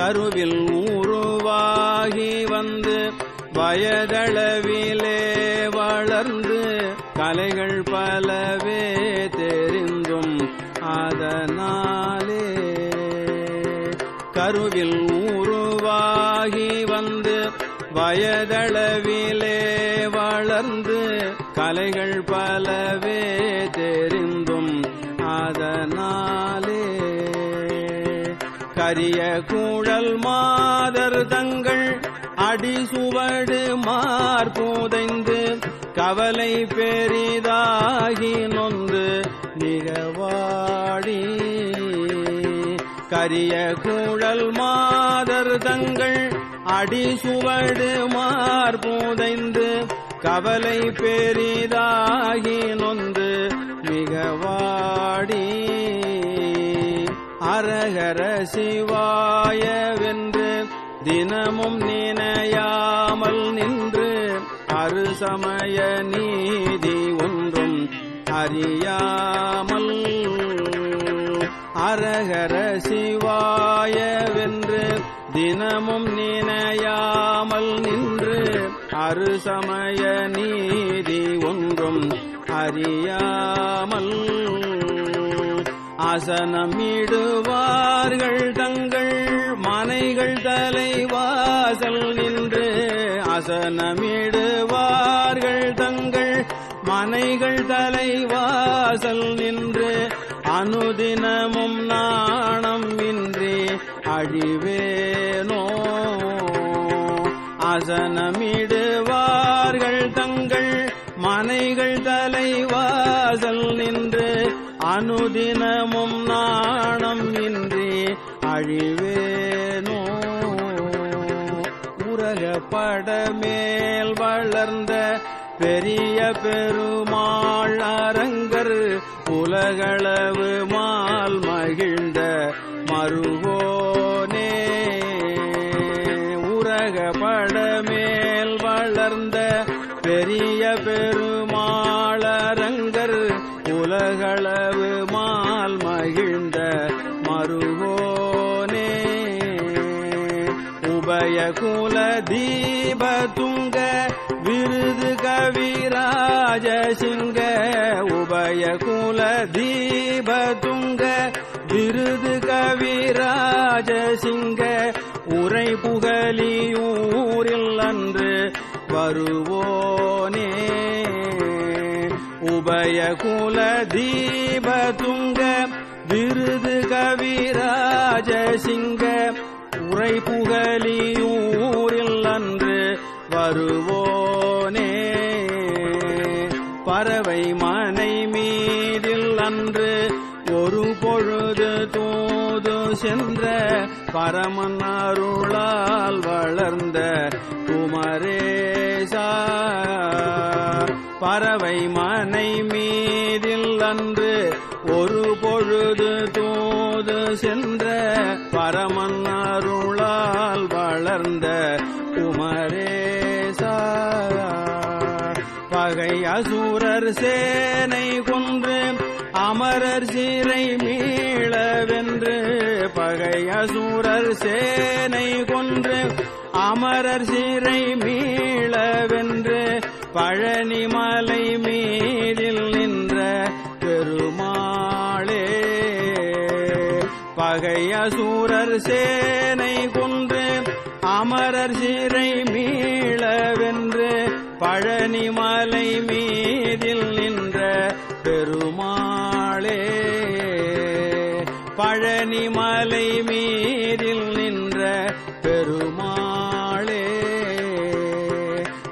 கருவில் உருவாகி வந்து வயதளவிலே வளர்ந்து கலைகள் பலவே தெரிந்தும் அதனாலே கருவில் உருவாகி வந்து வயதளவிலே வளர்ந்து கலைகள் பலவே தெரிந்தும் அதனாலே கரிய கூழல் மாதர் தங்கள் அடிசுவடு மார்புதைந்து கவலை பெரிதாகி நொந்து நிகவாடி கரிய கூழல் மாதர் தங்கள் அடிசுவடு மார்புதைந்து கவலை பெரிதாகி நொந்து மிகவாடி அரகர சிவாயவென்று தினமும் நினையாமல் நின்று அருசமய நீதி ஒன்றும் அறியாமல் அரகர சிவாயவென்று தினமும் நினையாமல் நின்று அருசமய நீதி ஒன்றும் அறியாமல் அசனமிடுவார்கள் தங்கள் மனைகள் தலைவாசல் நின்று அசனமிடுவார்கள் தங்கள் மனைகள் தலைவாசல் நின்று அனுதினமும் நாணம் இன்றி அழிவேனோ அசனமிடுவார்கள் தங்கள் மனைகள் தலைவாசல் நின்று அனுதினமும் நாணம் இன்றி அழிவேனோ உலகப்பட மேல் வளர்ந்த பெரிய பெருமாள் அரங்கர் உலகளவு மால் மகிழ்ந்த மருகோனே உலகப்பட மேல் வளர்ந்த பெரிய பெருமாள் அரங்கர் உலகளவு மால் மகிழ்ந்த மருகோனே உபய குல தீப துங்க விருது கவிராஜ சிங்க உபய குல தீப துங்க விருது கவிராஜ சிங்க உரை புகலியூரில் அன்று வருவோனே உபய குல தீப துங்க விருது கவிராஜ சிங்க உரை புகலியூரில் அன்று வருவோனே பறவை மனை மீதில் அன்று ஒரு பொழுது தூது சென்ற பரமன் அருளால் வளர்ந்த குமரேசா பறவை மனை மீதில் அன்று ஒரு பொழுது தூது சென்ற பரமன் அருளால் வளர்ந்த குமரேசா பகை அசுரர் சேனை கொன்று அமரர் சிறை மீளவென்று பகை அசுரர் சேனை கொன்று அமரர் சிறை மீளவென்று பழனிமலை மீதில் நின்ற பெருமாளே பகை அசுரர் சேனை கொன்று அமரர் சிறை மீளவென்று பழனிமலை மீதில் நின்ற பெருமாளே பழனிமலை மீதில் நின்ற பெருமாளே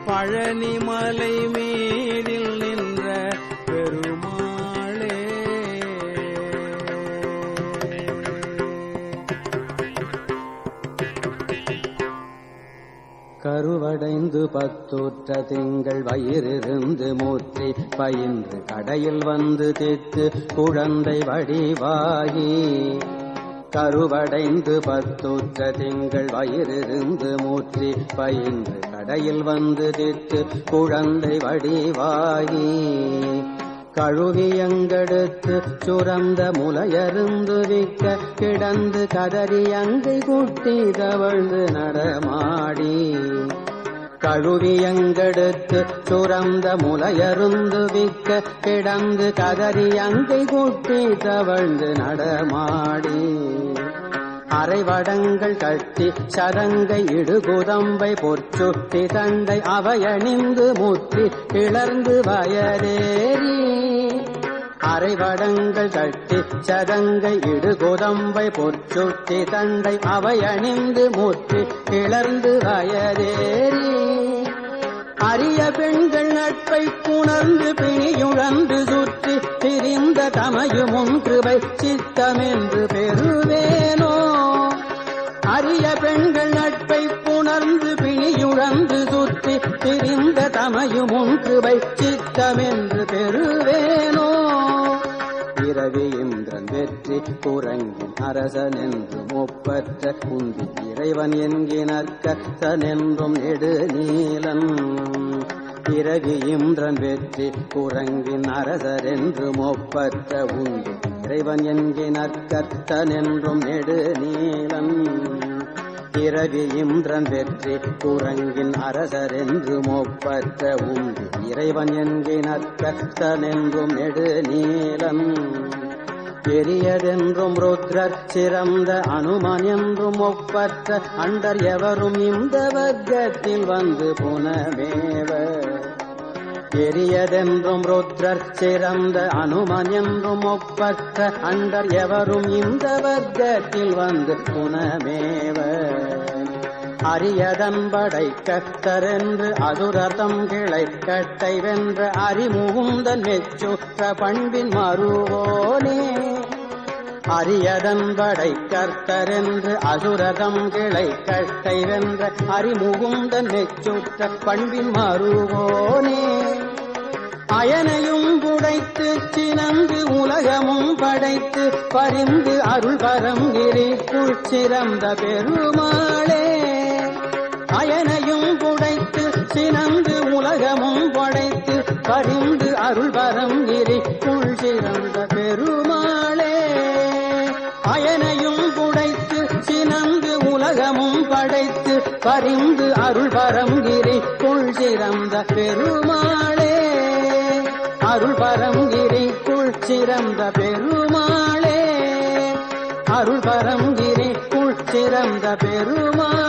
பழனிமலை மீதில் நின்ற பெருமாளே கருவடைந்து பத்துற்ற திங்கள் வயிறிருந்து மூற்றி பயின்று கடையில் வந்து தித்து குழந்தை வடிவாகி கருவடைந்து பத்துற்ற திங்கள் வயிறிருந்து மூற்றி பயின்று கடையில் வந்து தித்து குழந்தை வடிவாகி கழுவியங்கெடுத்து சுரந்த முலையருந்து விக்க கிடந்து கதறி அங்கை குட்டி தவழ்ந்து நடமாடி கழுவியங்கெடுத்து சுரந்த முலையருந்து விக்க கிடந்து கதறி அங்கை குட்டி தவழ்ந்து நடமாடி அரைவடங்கள் கட்டி சதங்கை இடுகுதம்பை பொற்சுட்டி தண்டை அவையணிந்து முற்றி கிளர்ந்து வயதேறி அரைவடங்கள் கட்டி சதங்கை இடுகுதம்பை பொற்சுட்டி தண்டை அவையணிந்து முற்றி கிளர்ந்து வயதேறி அரிய பெண்கள் நட்பை புணர்ந்து பிணியுழந்து சுற்றி திரிந்த தமையுமுன் கிருபை சித்தமென்று பெறுவேனோ அரிய பெண்கள் நட்பை புணர்ந்து பிணியுழந்து சுற்றி திரிந்த தமையுமுன் கிருபை சித்தமென்று பெறுவேனோ இரவி இந்திரன் வெற்றி குரங்கின் அரசனென்று ஒப்பற்ற குந்தி இறைவன் என்கினற்கத்தனென்றும் நெடுநீலன் இரவி இந்திரன் வெற்றி குரங்கின் அரசரென்று ஒப்பற்ற உந்தி இறைவன் என்கினற்கத்தனென்றும் நெடுநீலன் இரவி இந்திரன் வெற்றி குரங்கின் அரசரென்று ஒப்பற்ற உந்தி இறைவன் என்கினற்கத்தனென்றும் நெடுநீலன் பெரியதென்றும் ருத்ரர் சிறந்த அனுமன் என்றும் ஒப்பற்ற அண்டர் எவரும் இந்த வர்க்கத்தில் வந்து புனமேவ பெரியதென்றும் ருத்ரர் சிறந்த அனுமன் என்றும் ஒப்பற்ற அண்டர் எவரும் இந்த வர்க்கத்தில் வந்து புனமேவ அரியதன் படை கத்தரென்று அதுரதம் கிளை கட்டை வென்ற அறிமுகுந்தன் மெச்சுற்ற பண்பின் மறுவோனே அரியதன் படை கர்த்தரென்று அசுரதம் கிளை கட்டை வென்ற அறிமுகுந்தன் மெச்சுற்ற பண்பின் மறுவோனே அயனையும் புடைத்து சினந்து உலகமும் படைத்து பரிந்து அருள் வரம் கிரிக்குள் சிறந்த பெருமாளே அயனையும் புடைத்து சினந்து உலகமும் படைத்து பரிந்து அருள் வரம் கிரிக்குள் சிறந்த பெருமாளே அயனையும் புடைத்து சினந்து உலகமும் படைத்து பரிந்து அருள் வரம் கிரிக்குள் சிறந்த பெருமாளே அருள் வரம் கிரிக்குள் சிறந்த பெருமாளே அருள் வரம் கிரிக்குள் சிறந்த பெருமாளே